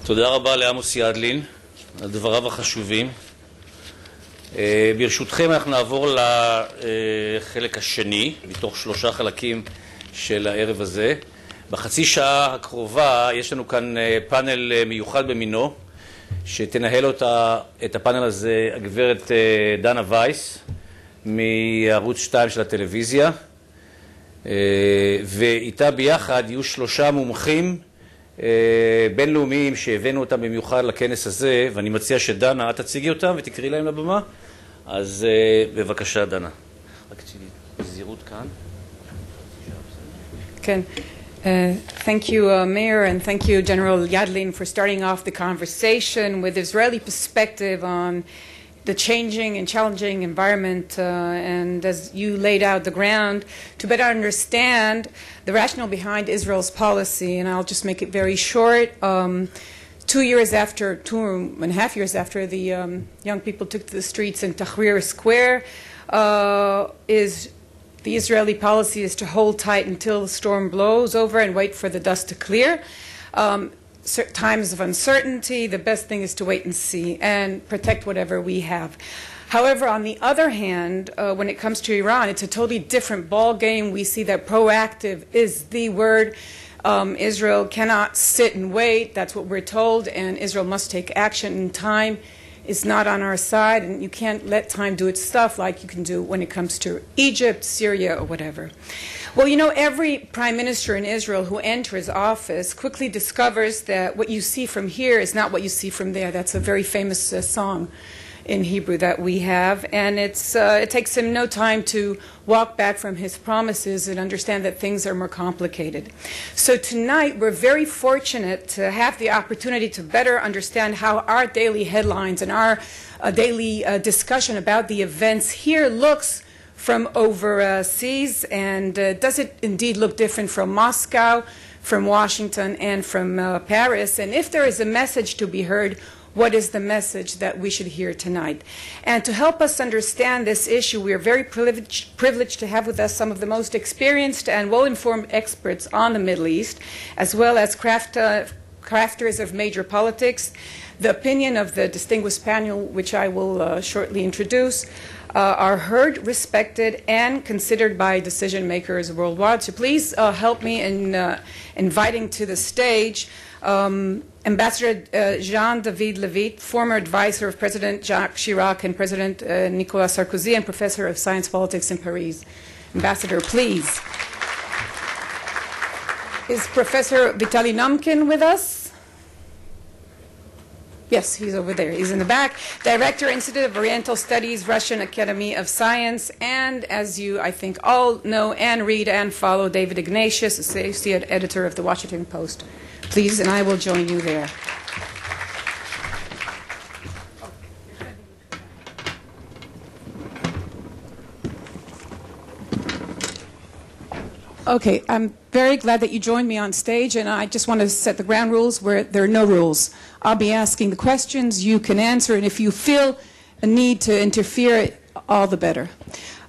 תודה רבה לעמוס ידלין על דבריו החשובים. ברשותכם אנחנו נעבור לחלק השני מתוך 3 חלקים של הערב הזה. בחצי שעה הקרובה יש לנו כאן פאנל מיוחד במינו, שתנהל את הפאנל הזה הגברת דנה וייס מערוץ 2 של הטלוויזיה, ואיתה ביחד יהיו 3 מומחים בינלאומיים שהבאנו אותם במיוחד לכנס הזה, ואני מציע שדנה, את תציגי אותם ותקראי להם לבמה. אז בבקשה דנה. רק בזהירות כאן. כן. Thank you, Mayor, and thank you, General Yadlin, for starting off the conversation with Israeli perspective on the changing and challenging environment, and as you laid out the ground to better understand the rationale behind Israel's policy. And I'll just make it very short. 2.5 years after the young people took to the streets in Tahrir Square, the Israeli policy is to hold tight until the storm blows over and wait for the dust to clear. Times of uncertainty, the best thing is to wait and see and protect whatever we have. However, on the other hand, when it comes to Iran, it's a totally different ball game. We see that proactive is the word. Israel cannot sit and wait. That's what we're told, and Israel must take action in time. Is not on our side, and you can't let time do its stuff like you can do when it comes to Egypt, Syria, or whatever. Well, you know, every prime minister in Israel who enters office quickly discovers that what you see from here is not what you see from there. That's a very famous song in Hebrew that we have, and it takes him no time to walk back from his promises and understand that things are more complicated. So tonight we're very fortunate to have the opportunity to better understand how our daily headlines and our daily discussion about the events here looks from overseas, and does it indeed look different from Moscow, from Washington, and from Paris? And if there is a message to be heard, what is the message that we should hear tonight? And to help us understand this issue, we are very privileged to have with us some of the most experienced and well-informed experts on the Middle East, as well as crafters of major politics. The opinion of the distinguished panel, which I will shortly introduce, are heard, respected, and considered by decision makers worldwide. So please help me in inviting to the stage Ambassador Jean-David Levitte, former advisor of President Jacques Chirac and President Nicolas Sarkozy, and professor of science politics in Paris. Ambassador, please. Is Professor Vitaly Naumkin with us? Yes, he's over there. He's in the back. Director, Institute of Oriental Studies, Russian Academy of Science, and as you, I think, all know and read and follow, David Ignatius, Associate Editor of the Washington Post. Please, and I will join you there. Okay, I'm very glad that you joined me on stage, and I just want to set the ground rules where there are no rules. I'll be asking the questions, you can answer, and if you feel a need to interfere, all the better.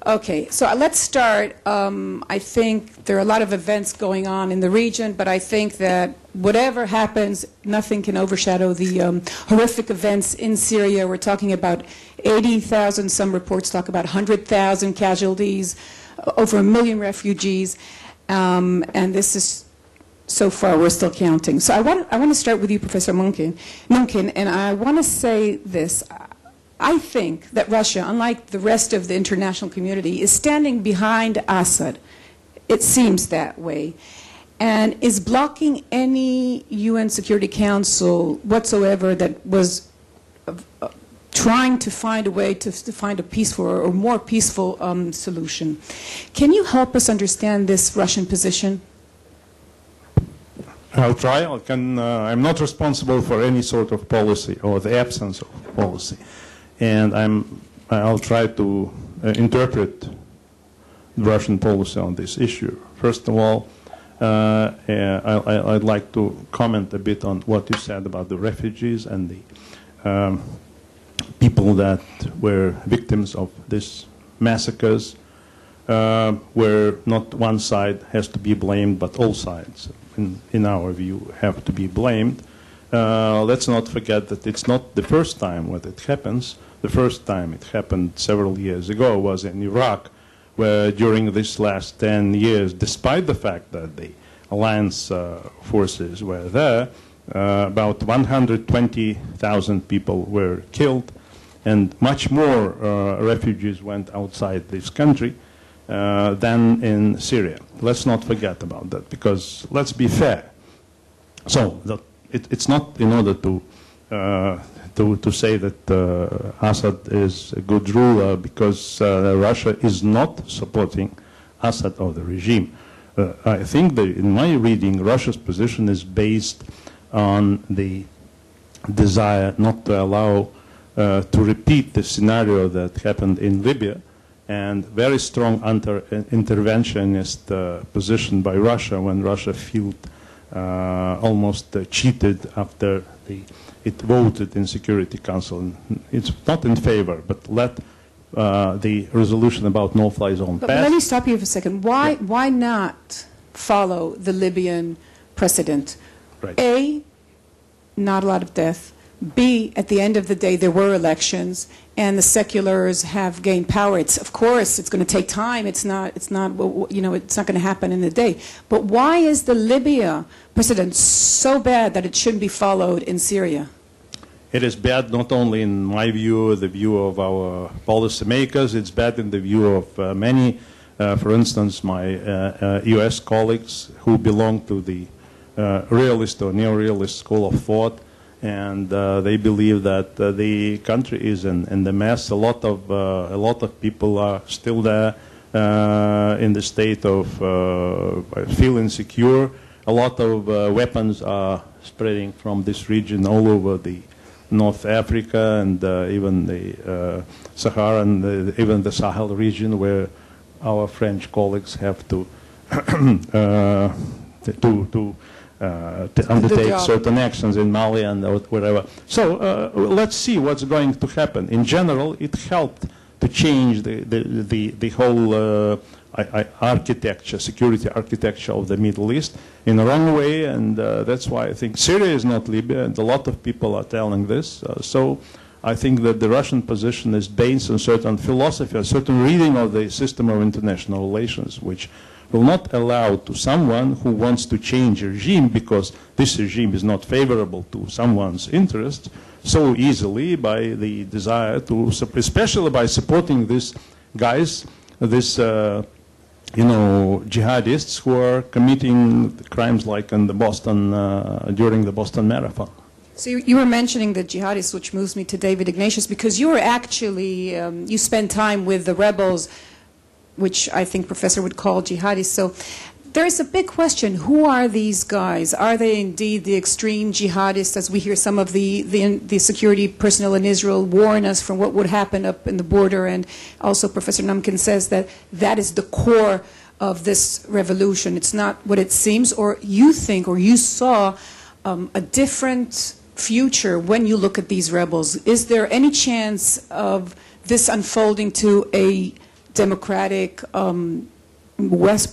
Okay, so let's start. I think there are a lot of events going on in the region, but I think that whatever happens, nothing can overshadow the horrific events in Syria. We're talking about 80,000, some reports talk about 100,000 casualties, over 1 million refugees, and this is, so far, we're still counting. So I want to start with you, Professor Naumkin, and I want to say this. I think that Russia, unlike the rest of the international community, is standing behind Assad. It seems that way. And is blocking any UN Security Council whatsoever that was trying to find a way to find a peaceful or more peaceful solution. Can you help us understand this Russian position? I'll try. I'm not responsible for any sort of policy or the absence of policy. And I'll try to interpret the Russian policy on this issue. First of all, I'd like to comment a bit on what you said about the refugees and the people that were victims of these massacres, where not one side has to be blamed, but all sides, in our view, have to be blamed. let's not forget that it's not the first time when it happens. The first time it happened several years ago was in Iraq, where during this last 10 years, despite the fact that the alliance forces were there, about 120,000 people were killed, and much more refugees went outside this country than in Syria. Let's not forget about that, because let's be fair. So it's not in order to say that Assad is a good ruler because Russia is not supporting Assad or the regime. I think that in my reading, Russia's position is based on the desire not to allow to repeat the scenario that happened in Libya, and very strong interventionist position by Russia when Russia felt almost cheated after it voted in Security Council. It's not in favor, but let the resolution about no-fly zone pass. But let me stop you for a second. Why not follow the Libyan precedent? Right. A, not a lot of death. B, at the end of the day, there were elections, and the seculars have gained power. Of course, it's going to take time. It's not going to happen in a day. But why is the Libya precedent so bad that it shouldn't be followed in Syria? It is bad not only in my view, the view of our policymakers. It's bad in the view of many. For instance, my U.S. colleagues who belong to the realist or neo-realist school of thought. And they believe that the country is in the mess. A lot of people are still there in the state of feel insecure. A lot of weapons are spreading from this region all over the North Africa and even the Sahara and even the Sahel region, where our French colleagues have to undertake certain actions in Mali and whatever. So let's see what's going to happen. In general, it helped to change the whole architecture, security architecture of the Middle East in a wrong way, and that's why I think Syria is not Libya, and a lot of people are telling this. So I think that the Russian position is based on certain philosophy, a certain reading of the system of international relations, which will not allow to someone who wants to change a regime because this regime is not favorable to someone's interest so easily by the desire to, especially by supporting these guys, these jihadists who are committing crimes like in the Boston, during the Boston Marathon. So you were mentioning the jihadists, which moves me to David Ignatius, because you were actually, you spent time with the rebels, which I think Professor would call jihadists. So there's a big question. Who are these guys? Are they indeed the extreme jihadists, as we hear some of the security personnel in Israel warn us from what would happen up in the border? And also Professor Naumkin says that that is the core of this revolution. It's not what it seems. Or you think, or you saw a different future when you look at these rebels. Is there any chance of this unfolding to a democratic,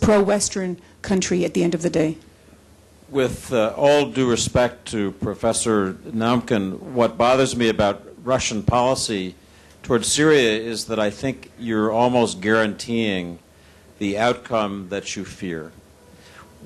pro-Western country at the end of the day? With all due respect to Professor Naumkin, what bothers me about Russian policy towards Syria is that I think you're almost guaranteeing the outcome that you fear.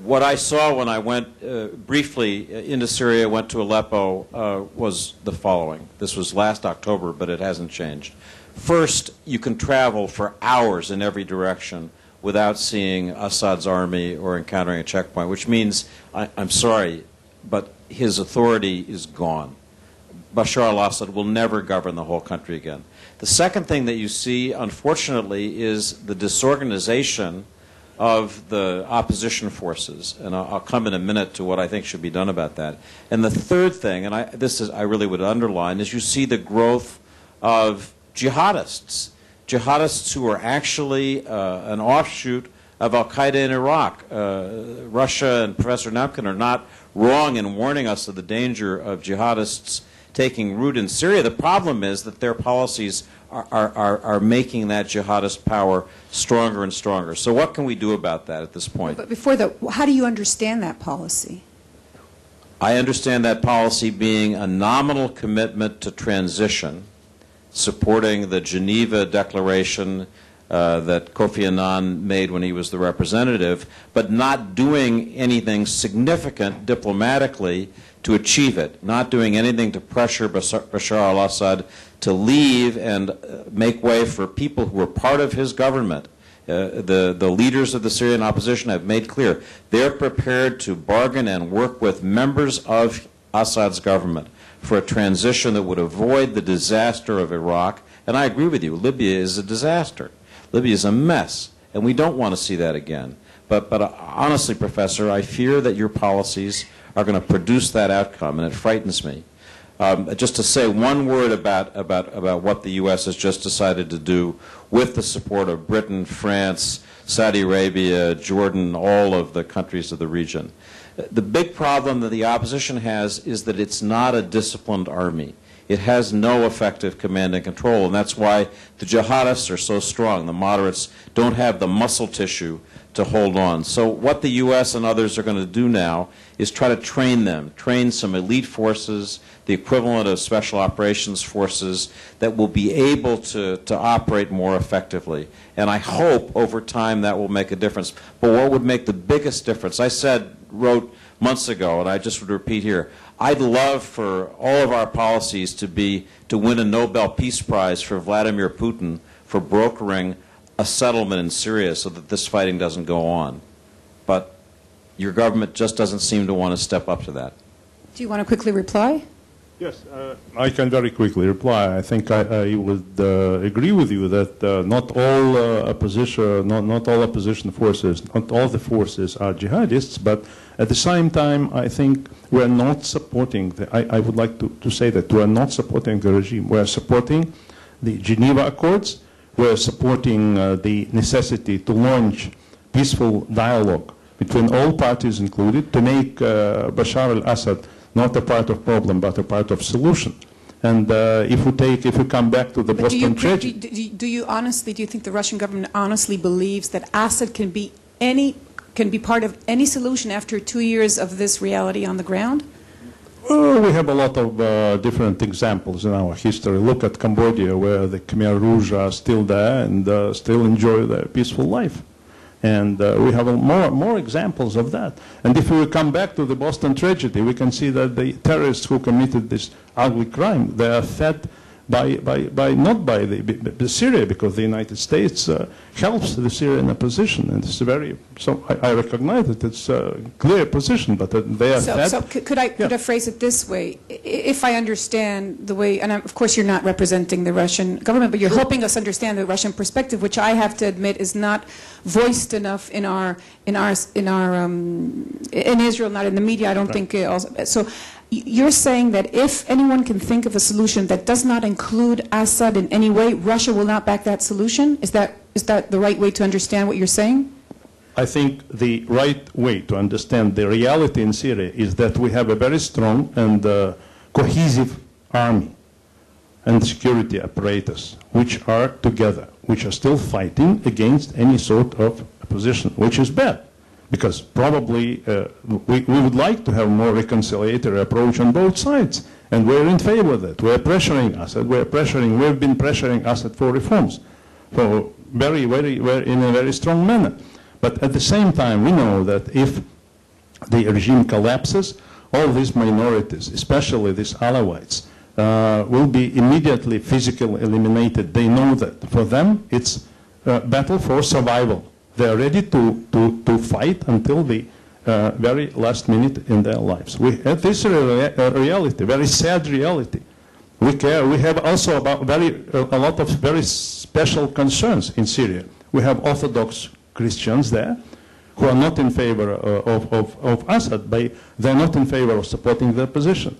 What I saw when I went briefly into Syria, went to Aleppo, was the following. This was last October, but it hasn't changed. First, you can travel for hours in every direction without seeing Assad's army or encountering a checkpoint, which means, I'm sorry, but his authority is gone. Bashar al-Assad will never govern the whole country again. The second thing that you see, unfortunately, is the disorganization of the opposition forces, and I'll come in a minute to what I think should be done about that. And the third thing, and I really would underline, is you see the growth of jihadists who are actually an offshoot of al-Qaeda in Iraq. Russia and Professor Naumkin are not wrong in warning us of the danger of jihadists taking root in Syria. The problem is that their policies are making that jihadist power stronger and stronger. So what can we do about that at this point? But before that, how do you understand that policy? I understand that policy being a nominal commitment to transition, supporting the Geneva Declaration that Kofi Annan made when he was the representative, but not doing anything significant diplomatically to achieve it, not doing anything to pressure Bashar al-Assad to leave and make way for people who were part of his government. The leaders of the Syrian opposition have made clear they're prepared to bargain and work with members of Assad's government for a transition that would avoid the disaster of Iraq. And I agree with you, Libya is a disaster. Libya is a mess, and we don't want to see that again. But honestly, Professor, I fear that your policies are going to produce that outcome, and it frightens me. Just to say one word about what the U.S. has just decided to do with the support of Britain, France, Saudi Arabia, Jordan, all of the countries of the region. The big problem that the opposition has is that it's not a disciplined army. It has no effective command and control, and that's why the jihadists are so strong. The moderates don't have the muscle tissue to hold on. So what the U.S. and others are going to do now is try to train them, train some elite forces, the equivalent of special operations forces that will be able to operate more effectively. And I hope over time that will make a difference. But what would make the biggest difference? I wrote months ago, and I just would repeat here, I'd love for all of our policies to win a Nobel Peace Prize for Vladimir Putin for brokering a settlement in Syria so that this fighting doesn't go on. But your government just doesn't seem to want to step up to that. Do you want to quickly reply? Yes, I can very quickly reply. I think I would agree with you that not all opposition forces, not all the forces are jihadists, but at the same time, I think we're not supporting, I would like to say that we're not supporting the regime. We're supporting the Geneva Accords. We're supporting the necessity to launch peaceful dialogue between all parties included to make Bashar al-Assad not a part of problem, but a part of solution. And if we come back to the Boston tragedy, do you think the Russian government honestly believes that Assad can be part of any solution after 2 years of this reality on the ground? We have a lot of different examples in our history. Look at Cambodia, where the Khmer Rouge are still there and still enjoy their peaceful life. And we have more examples of that. And if we come back to the Boston tragedy, we can see that the terrorists who committed this ugly crime, they are fed not by the Syria, because the United States helps the Syrian opposition, and it's I recognize that it's a clear position, but they are fed. So could I phrase it this way? If I understand the way, and of course you're not representing the Russian government, but you're helping us understand the Russian perspective, which I have to admit is not voiced enough in Israel, not in the media. I don't think so. You're saying that if anyone can think of a solution that does not include Assad in any way, Russia will not back that solution? Is that the right way to understand what you're saying? I think the right way to understand the reality in Syria is that we have a very strong and cohesive army and security apparatus which are together, which are still fighting against any sort of opposition, which is bad. Because probably we would like to have a more reconciliatory approach on both sides. And we're in favor of that. We're pressuring Assad. We've been pressuring Assad for reforms. So in a very strong manner. But at the same time, we know that if the regime collapses, all these minorities, especially these Alawites, will be immediately physically eliminated. They know that. For them, it's a battle for survival. They are ready to fight until the very last minute in their lives. This is a reality, very sad reality. We care. We have also a lot of very special concerns in Syria. We have Orthodox Christians there who are not in favor of Assad, but they're not in favor of supporting their position.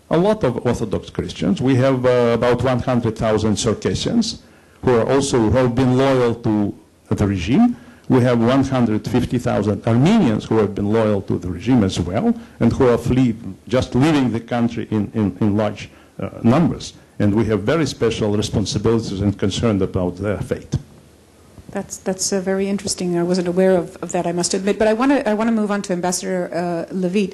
A lot of Orthodox Christians. We have about 100,000 Circassians who have been loyal to the regime. We have 150,000 Armenians who have been loyal to the regime as well, and who are just leaving the country in large numbers. And we have very special responsibilities and concern about their fate. That's very interesting. I wasn't aware of that, I must admit. But I want to move on to Ambassador Levitte.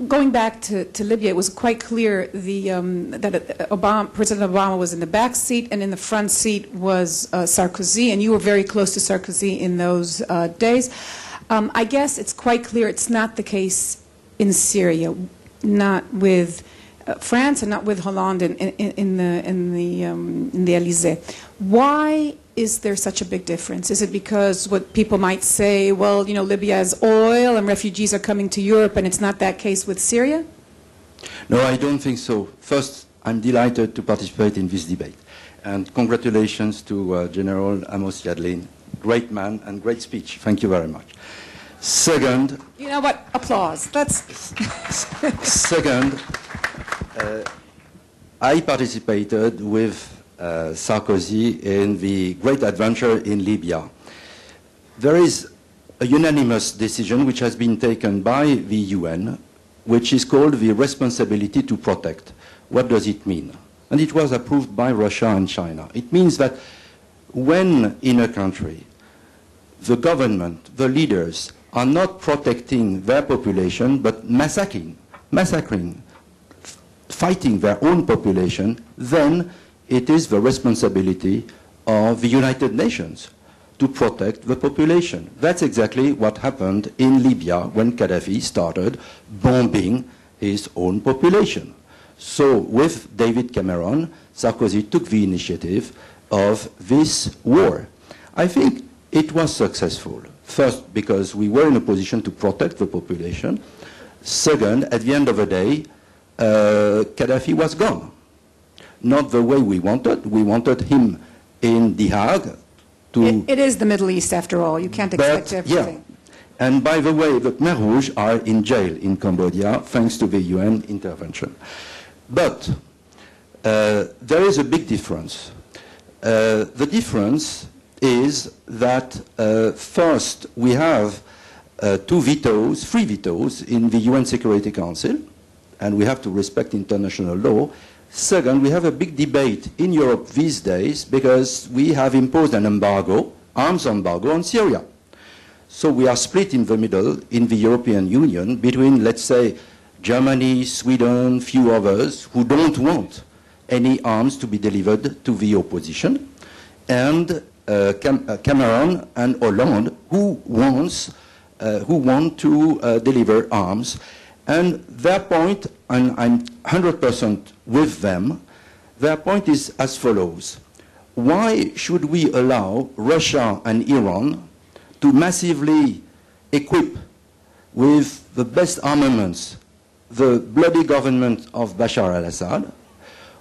going back to Libya, it was quite clear that President Obama was in the back seat, and in the front seat was Sarkozy, and you were very close to Sarkozy in those days. I guess it's quite clear it's not the case in Syria, not with France and not with Hollande in the Elysee. Why is there such a big difference? Is it because what people might say, well, you know, Libya has oil and refugees are coming to Europe, and it's not that case with Syria? No, I don't think so. First, I'm delighted to participate in this debate. And congratulations to General Amos Yadlin. Great man and great speech. Thank you very much. Second... You know what? Applause. Second, I participated with Sarkozy in the great adventure in Libya. There is a unanimous decision which has been taken by the UN, which is called the responsibility to protect. What does it mean? And it was approved by Russia and China. It means that when in a country the government, the leaders, are not protecting their population but massacring, fighting their own population, then it is the responsibility of the United Nations to protect the population. That's exactly what happened in Libya when Gaddafi started bombing his own population. So with David Cameron, Sarkozy took the initiative of this war. I think it was successful. First, because we were in a position to protect the population. Second, at the end of the day, Gaddafi was gone. Not the way we wanted. We wanted him in The Hague to... It is the Middle East, after all. You can't expect everything. Yeah. And by the way, the Khmer Rouge are in jail in Cambodia, thanks to the UN intervention. But there is a big difference. The difference is that first we have three vetoes in the UN Security Council, and we have to respect international law. Second, we have a big debate in Europe these days because we have imposed an embargo, arms embargo on Syria. So we are split in the middle in the European Union between, let's say, Germany, Sweden, few others who don't want any arms to be delivered to the opposition, and Cameron and Hollande who want to deliver arms. And their point, and I'm 100% with them, their point is as follows. Why should we allow Russia and Iran to massively equip with the best armaments the bloody government of Bashar al-Assad?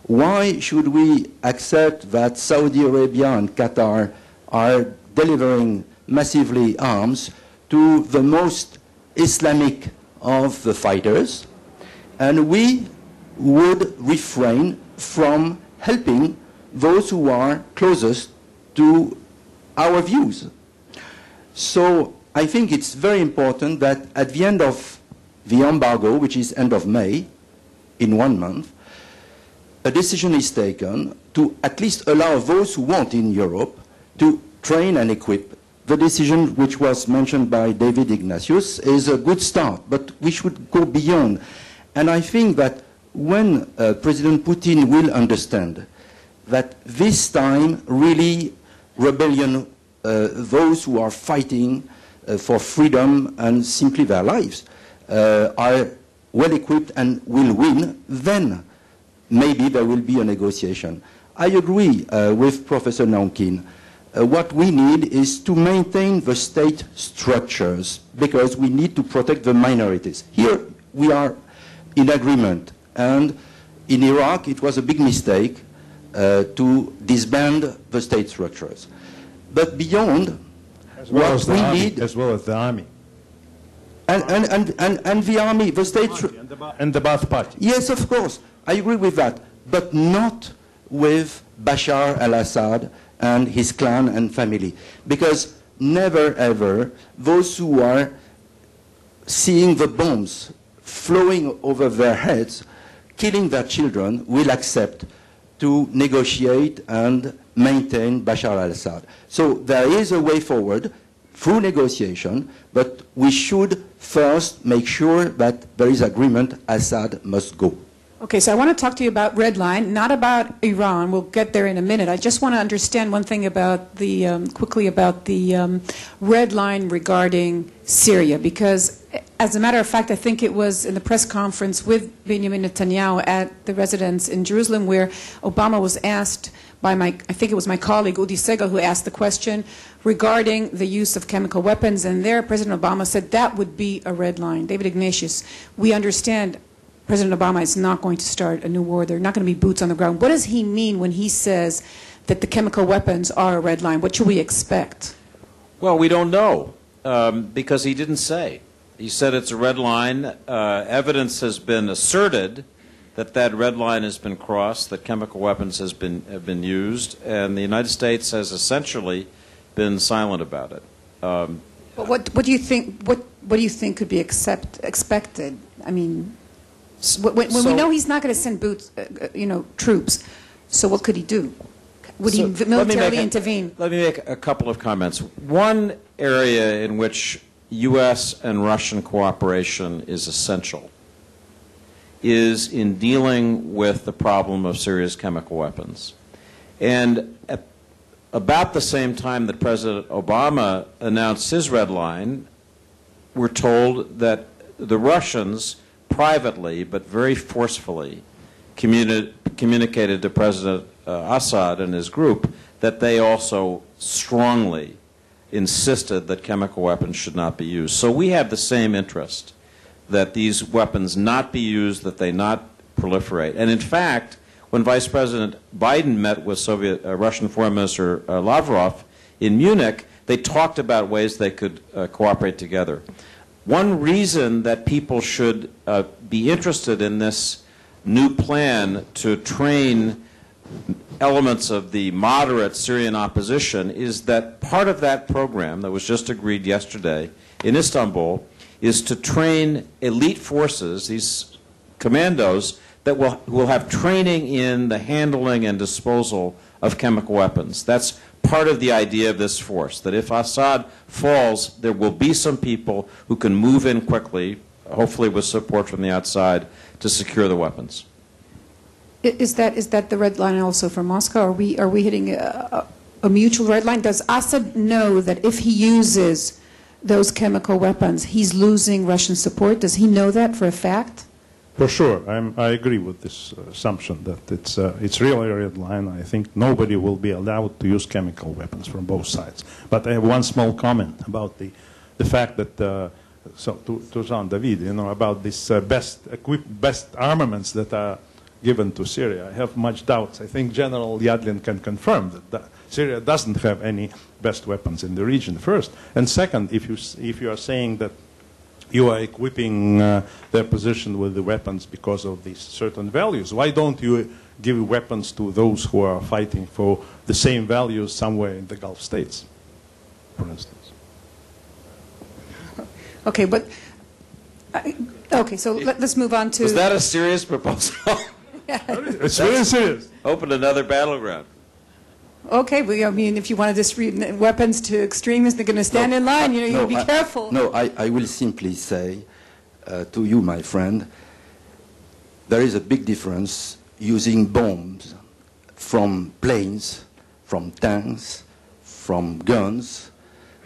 Why should we accept that Saudi Arabia and Qatar are delivering massively arms to the most Islamic of the fighters, and we would refrain from helping those who are closest to our views? So I think it's very important that at the end of the embargo, which is end of May, in 1 month, a decision is taken to at least allow those who want in Europe to train and equip. The decision which was mentioned by David Ignatius is a good start, but we should go beyond. And I think that when President Putin will understand that this time really rebellion, those who are fighting for freedom and simply their lives are well equipped and will win, then maybe there will be a negotiation. I agree with Professor Naumkin. What we need is to maintain the state structures because we need to protect the minorities. Here we are in agreement, and in Iraq it was a big mistake to disband the state structures. But beyond, as well what as the we army, need... As well as the army. And the army, the state... And the Ba'ath Party. Yes, of course, I agree with that, but not with Bashar al-Assad and his clan and family. Because never ever, those who are seeing the bombs flowing over their heads, killing their children, will accept to negotiate and maintain Bashar al-Assad. So there is a way forward through negotiation, but we should first make sure that there is agreement, Assad must go. Okay, so I want to talk to you about red line, not about Iran. We'll get there in a minute. I just want to understand one thing about the, quickly about the red line regarding Syria, because as a matter of fact, I think it was in the press conference with Benjamin Netanyahu at the residence in Jerusalem where Obama was asked by I think it was my colleague Udi Segal who asked the question regarding the use of chemical weapons, and there President Obama said that would be a red line. David Ignatius, we understand President Obama is not going to start a new war. There are not going to be boots on the ground. What does he mean when he says that the chemical weapons are a red line? What should we expect? Well, we don't know because he didn't say. He said it's a red line. Evidence has been asserted that that red line has been crossed, that chemical weapons have been used, and the United States has essentially been silent about it. But what do you think? What do you think could be expected? I mean, when we know he's not going to send troops, so what could he do? Would he militarily intervene? Let me make a couple of comments. One area in which U.S. and Russian cooperation is essential is in dealing with the problem of Syria's chemical weapons. And at about the same time that President Obama announced his red line, we're told that the Russians privately but very forcefully communicated to President Assad and his group that they also strongly insisted that chemical weapons should not be used. So we have the same interest, that these weapons not be used, that they not proliferate. And in fact, when Vice President Biden met with Russian Foreign Minister Lavrov in Munich, they talked about ways they could cooperate together. One reason that people should be interested in this new plan to train elements of the moderate Syrian opposition is that part of that program that was just agreed yesterday in Istanbul is to train elite forces, these commandos, that will have training in the handling and disposal of chemical weapons. That's part of the idea of this force, that if Assad falls, there will be some people who can move in quickly, hopefully with support from the outside, to secure the weapons. Is that the red line also for Moscow? Are we hitting a mutual red line? Does Assad know that if he uses those chemical weapons, he's losing Russian support? Does he know that for a fact? For sure, I agree with this assumption that it's really a red line. I think nobody will be allowed to use chemical weapons from both sides. But I have one small comment about the fact that to Jean-David, about this best armaments that are given to Syria. I have much doubts. I think General Yadlin can confirm that Syria doesn't have any best weapons in the region, first. And second, if you are saying that you are equipping their position with the weapons because of these certain values, why don't you give weapons to those who are fighting for the same values somewhere in the Gulf states, for instance? Okay, but so let's move on to... Was that a serious proposal? It's very serious. Open another battleground. Okay, well, I mean, if you want to distribute weapons to extremists, they're going to stand in line. You be careful. No, I will simply say to you, my friend, there is a big difference using bombs from planes, from tanks, from guns,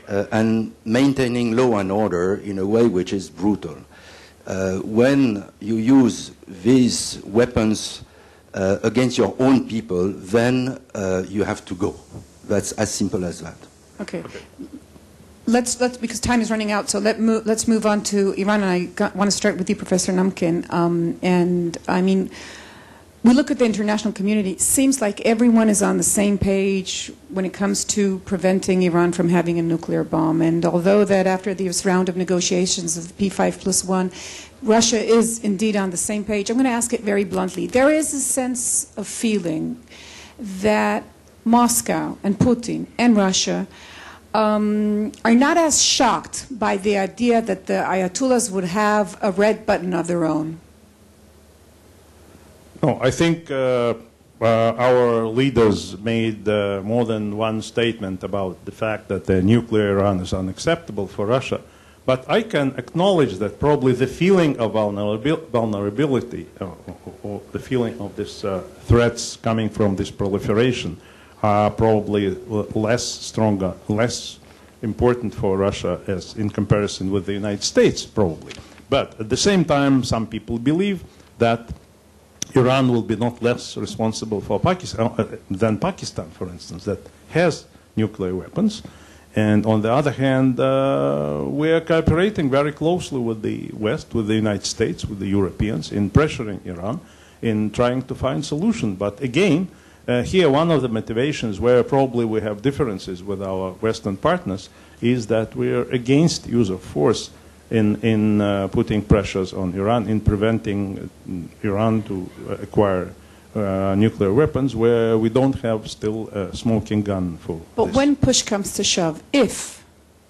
and maintaining law and order in a way which is brutal. When you use these weapons against your own people, then you have to go. That's as simple as that. Okay. Let's because time is running out, so let's move on to Iran. And I want to start with you, Professor Naumkin. And I mean, we look at the international community. It seems like everyone is on the same page when it comes to preventing Iran from having a nuclear bomb. And although that after this round of negotiations of P5+1, Russia is indeed on the same page, I'm going to ask it very bluntly. There is a sense of feeling that Moscow and Putin and Russia are not as shocked by the idea that the Ayatollahs would have a red button of their own. No, I think our leaders made more than one statement about the fact that nuclear Iran is unacceptable for Russia. But I can acknowledge that probably the feeling of vulnerability, or the feeling of these threats coming from this proliferation are probably less stronger, less important for Russia as in comparison with the United States, probably. But at the same time, some people believe that Iran will be not less responsible for Pakistan than Pakistan, for instance, that has nuclear weapons. And on the other hand, we are cooperating very closely with the West, with the United States, with the Europeans in pressuring Iran, in trying to find solutions. But again, here one of the motivations where probably we have differences with our Western partners is that we are against use of force in putting pressures on Iran, in preventing Iran to acquire nuclear weapons, where we don't have still a smoking gun for But this. when push comes to shove, if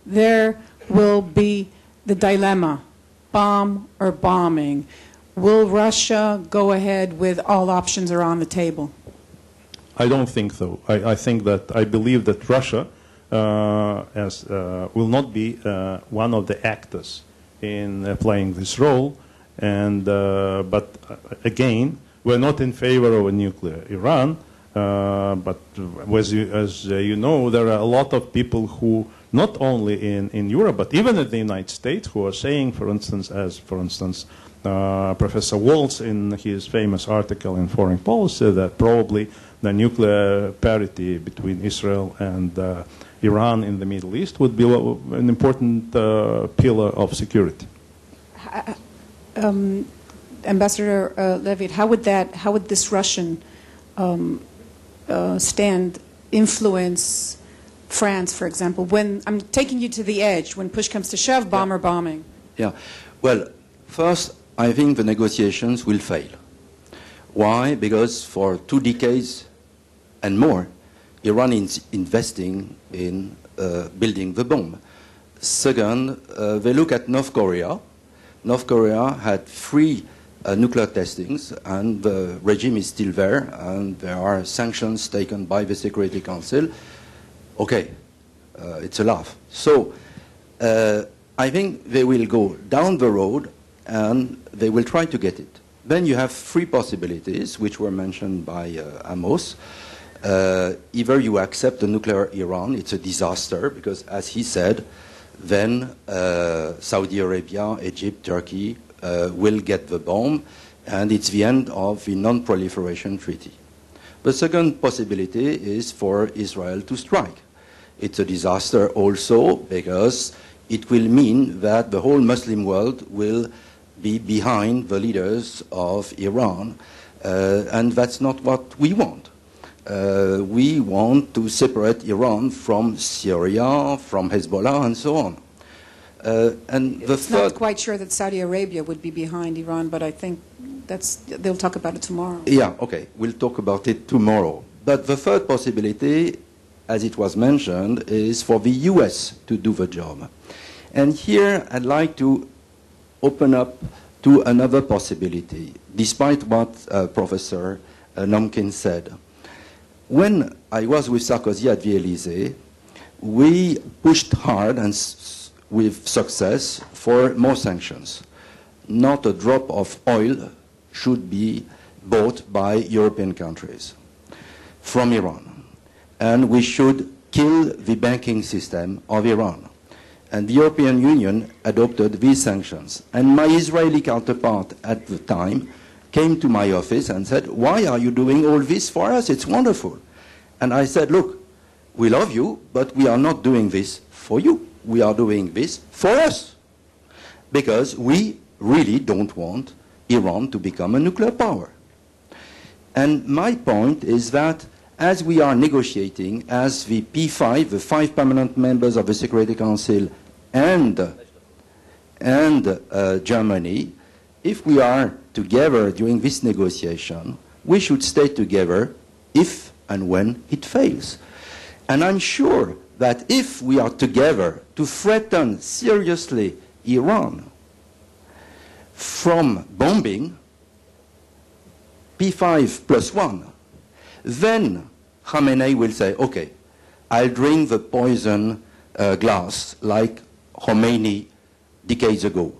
there will be the dilemma, bomb or bombing, will Russia go ahead with all options are on the table? I don't think so. I believe that Russia will not be one of the actors in playing this role. And but again, we're not in favor of a nuclear Iran. But as you know, there are a lot of people who, not only in Europe, but even in the United States, who are saying, for instance, Professor Waltz in his famous article in Foreign Policy, that probably the nuclear parity between Israel and Iran in the Middle East would be an important pillar of security. Ambassador Levitte, how would this Russian stand influence France, for example? When I'm taking you to the edge, when push comes to shove, bomb or bombing. Yeah. Well, first, I think the negotiations will fail. Why? Because for 2 decades and more, Iran is investing in building the bomb. Second, they look at North Korea. North Korea had 3 nuclear testings, and the regime is still there, and there are sanctions taken by the Security Council. Okay, it's a laugh. So I think they will go down the road, and they will try to get it. Then you have 3 possibilities, which were mentioned by Amos. Either you accept the nuclear Iran, it's a disaster, because as he said, then Saudi Arabia, Egypt, Turkey will get the bomb, and it's the end of the non-proliferation treaty. The second possibility is for Israel to strike. It's a disaster also because it will mean that the whole Muslim world will be behind the leaders of Iran, and that's not what we want. We want to separate Iran from Syria, from Hezbollah, and so on. And the It's not quite sure that Saudi Arabia would be behind Iran, but I think they'll talk about it tomorrow. Yeah, okay, we'll talk about it tomorrow. But the third possibility, as it was mentioned, is for the US to do the job. And here I'd like to open up to another possibility, despite what Professor Naumkin said. When I was with Sarkozy at the Élysée, we pushed hard and with success for more sanctions. Not a drop of oil should be bought by European countries from Iran. And we should kill the banking system of Iran. And the European Union adopted these sanctions. And my Israeli counterpart at the time came to my office and said, "Why are you doing all this for us? It's wonderful." And I said, "Look, we love you, but we are not doing this for you. We are doing this for us. Because we really don't want Iran to become a nuclear power." And my point is that as we are negotiating, as the P5, the 5 permanent members of the Security Council, and Germany, if we are together during this negotiation, we should stay together if and when it fails. And I'm sure that if we are together to threaten seriously Iran from bombing, P5 plus 1, then Khamenei will say, "Okay, I'll drink the poison glass like Khomeini decades ago.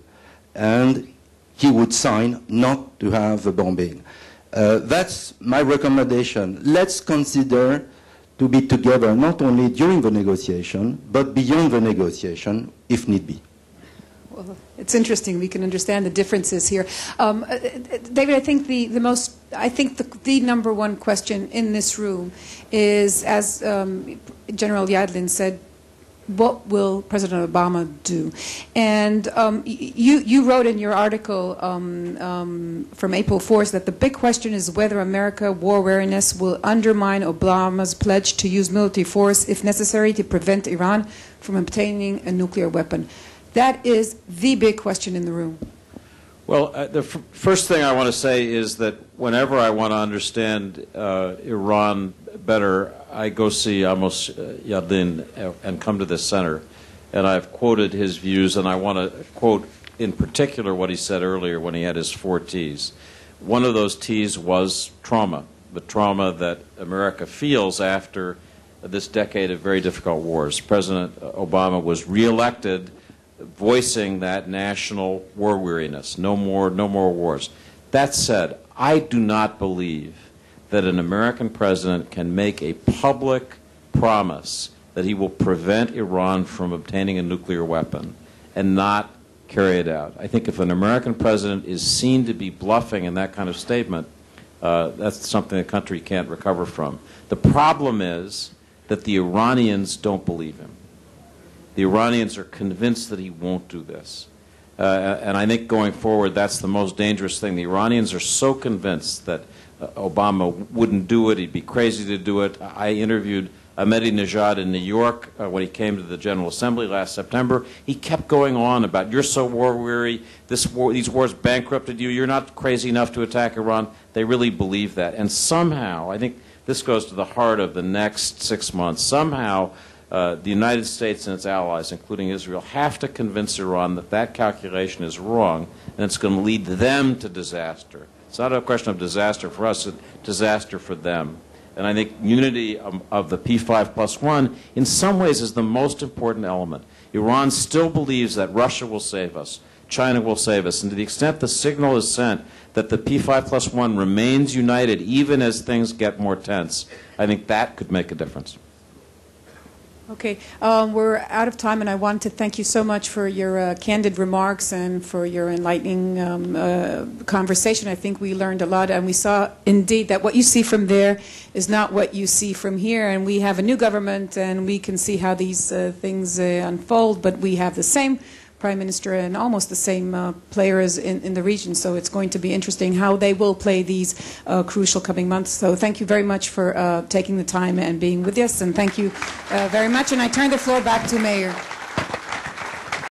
And he would sign not to have a bombing. That's my recommendation. Let's consider to be together not only during the negotiation, but beyond the negotiation, if need be. Well, it's interesting. We can understand the differences here. David, I think the number one question in this room is, as General Yadlin said, what will President Obama do? And you wrote in your article from April 4th that the big question is whether America war weariness will undermine Obama's pledge to use military force if necessary to prevent Iran from obtaining a nuclear weapon. That is the big question in the room. Well, the first thing I want to say is that whenever I want to understand Iran better, I go see Amos Yadlin and come to this center. And I've quoted his views, and I want to quote in particular what he said earlier when he had his 4 T's. One of those T's was trauma, the trauma that America feels after this decade of very difficult wars. President Obama was reelected voicing that national war weariness. No more wars. That said, I do not believe that an American president can make a public promise that he will prevent Iran from obtaining a nuclear weapon and not carry it out. I think if an American president is seen to be bluffing in that kind of statement, that's something the country can't recover from. The problem is that the Iranians don't believe him. The Iranians are convinced that he won't do this. And I think going forward, that's the most dangerous thing. The Iranians are so convinced that Obama wouldn't do it, he'd be crazy to do it. I interviewed Ahmadinejad in New York when he came to the General Assembly last September. He kept going on about, you're so war-weary, these wars bankrupted you, you're not crazy enough to attack Iran. They really believe that. And somehow, I think this goes to the heart of the next 6 months, somehow the United States and its allies, including Israel, have to convince Iran that that calculation is wrong and it's going to lead them to disaster. It's not a question of disaster for us, it's disaster for them. And I think unity of the P5+1 in some ways is the most important element. Iran still believes that Russia will save us, China will save us, and to the extent the signal is sent that the P5+1 remains united even as things get more tense, I think that could make a difference. Okay, we're out of time, and I want to thank you so much for your candid remarks and for your enlightening conversation. I think we learned a lot, and we saw indeed that what you see from there is not what you see from here, and we have a new government, and we can see how these things unfold, but we have the same Prime Minister and almost the same players in the region, so it's going to be interesting how they will play these crucial coming months. So thank you very much for taking the time and being with us, and thank you very much. And I turn the floor back to Mayor.